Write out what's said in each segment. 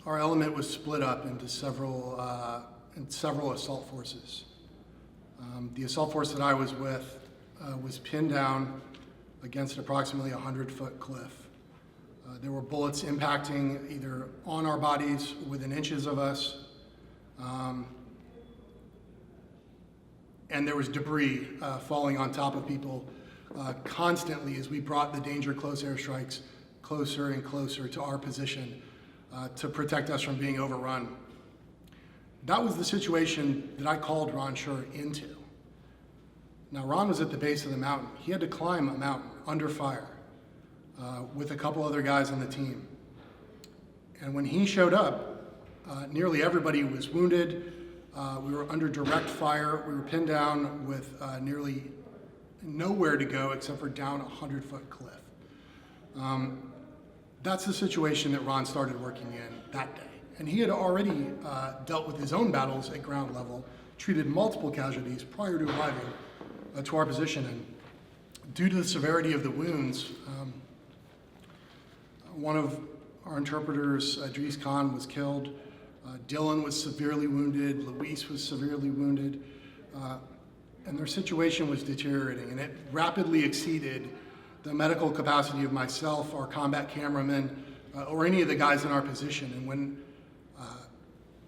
Our element was split up into several assault forces. The assault force that I was with was pinned down against approximately a 100-foot cliff. There were bullets impacting either on our bodies within inches of us, and there was debris falling on top of people constantly as we brought the danger close airstrikes closer and closer to our position to protect us from being overrun. That was the situation that I called Ron Shurer into. Now, Ron was at the base of the mountain. He had to climb a mountain under fire with a couple other guys on the team. And when he showed up, nearly everybody was wounded. We were under direct fire. We were pinned down with nearly nowhere to go except for down a 100-foot cliff. That's the situation that Ron started working in that day. And he had already dealt with his own battles at ground level, treated multiple casualties prior to arriving to our position. And due to the severity of the wounds, one of our interpreters, Idris Khan, was killed. Dylan was severely wounded. Luis was severely wounded. And their situation was deteriorating, and it rapidly exceeded the medical capacity of myself, our combat cameraman, or any of the guys in our position. And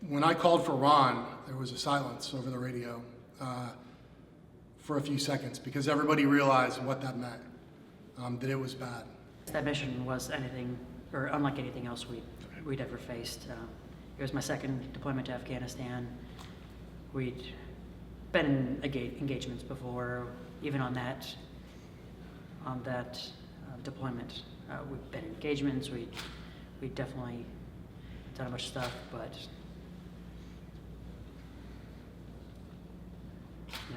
when I called for Ron, there was a silence over the radio for a few seconds because everybody realized what that meant, that it was bad. That mission was anything, or unlike anything else we'd ever faced. It was my second deployment to Afghanistan. We'd been in engagements before, even on that deployment. We've been in engagements. We definitely done a bunch of stuff, but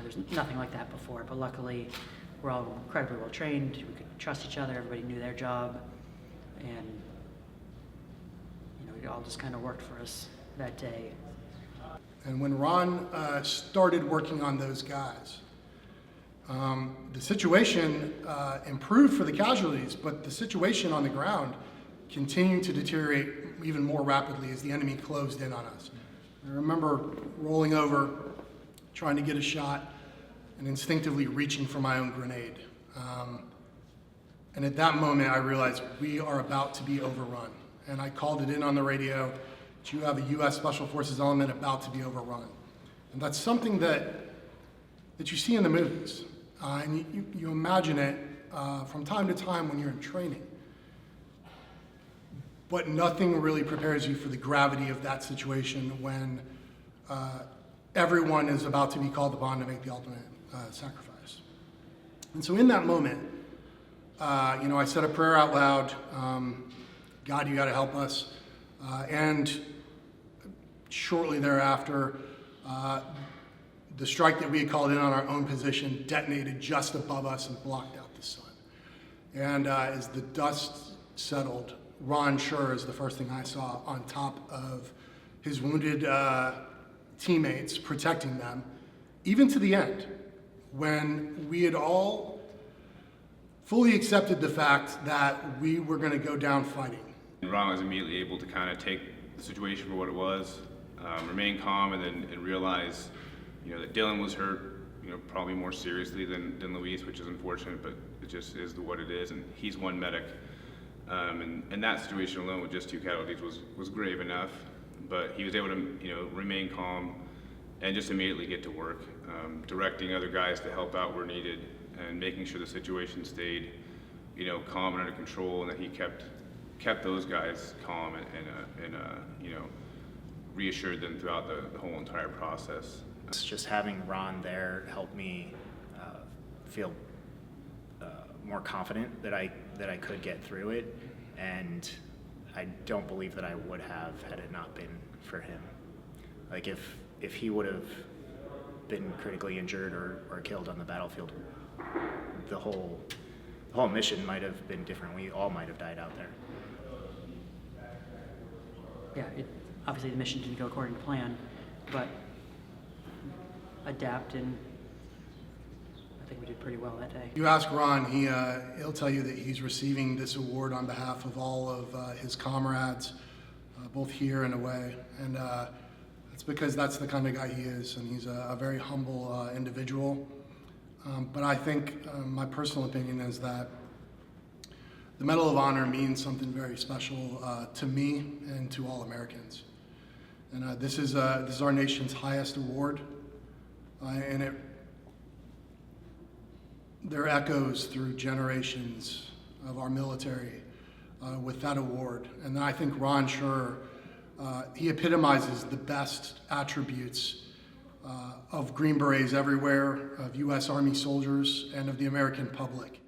there's nothing like that before. But luckily, we're all incredibly well trained. We could trust each other. Everybody knew their job, and it all just kind of worked for us that day. And when Ron started working on those guys, the situation improved for the casualties, but the situation on the ground continued to deteriorate even more rapidly as the enemy closed in on us. I remember rolling over, trying to get a shot, and instinctively reaching for my own grenade. And at that moment, I realized we are about to be overrun. And I called it in on the radio that you have a U.S. Special Forces element about to be overrun. And that's something that you see in the movies. And you imagine it from time to time when you're in training. But nothing really prepares you for the gravity of that situation when everyone is about to be called upon to make the ultimate sacrifice. And so in that moment, I said a prayer out loud, God, you gotta help us. And shortly thereafter, the strike that we had called in on our own position detonated just above us and blocked out the sun. And as the dust settled, Ron Shurer is the first thing I saw on top of his wounded teammates, protecting them, even to the end, when we had all fully accepted the fact that we were gonna go down fighting. Ron was immediately able to kind of take the situation for what it was, remain calm, and realize, that Dylan was hurt, probably more seriously than Luis, which is unfortunate, but it just is what it is, and he's one medic. And that situation alone with just 2 casualties was grave enough, but he was able to, remain calm and just immediately get to work, directing other guys to help out where needed, and making sure the situation stayed, calm and under control, and that he kept those guys calm and reassured them throughout the whole entire process. Just having Ron there helped me feel more confident that I could get through it, and I don't believe that I would have had it not been for him. Like if he would have been critically injured or killed on the battlefield, the whole mission might have been different. We all might have died out there. Yeah, obviously the mission didn't go according to plan, but adapt, and I think we did pretty well that day. You ask Ron, he'll tell you that he's receiving this award on behalf of all of his comrades, both here and away. And it's because that's the kind of guy he is, and he's a very humble individual. But I think my personal opinion is that the Medal of Honor means something very special to me and to all Americans. And this is our nation's highest award, and there are echoes through generations of our military with that award. And I think Ron Shurer, he epitomizes the best attributes of Green Berets everywhere, of U.S. Army soldiers, and of the American public.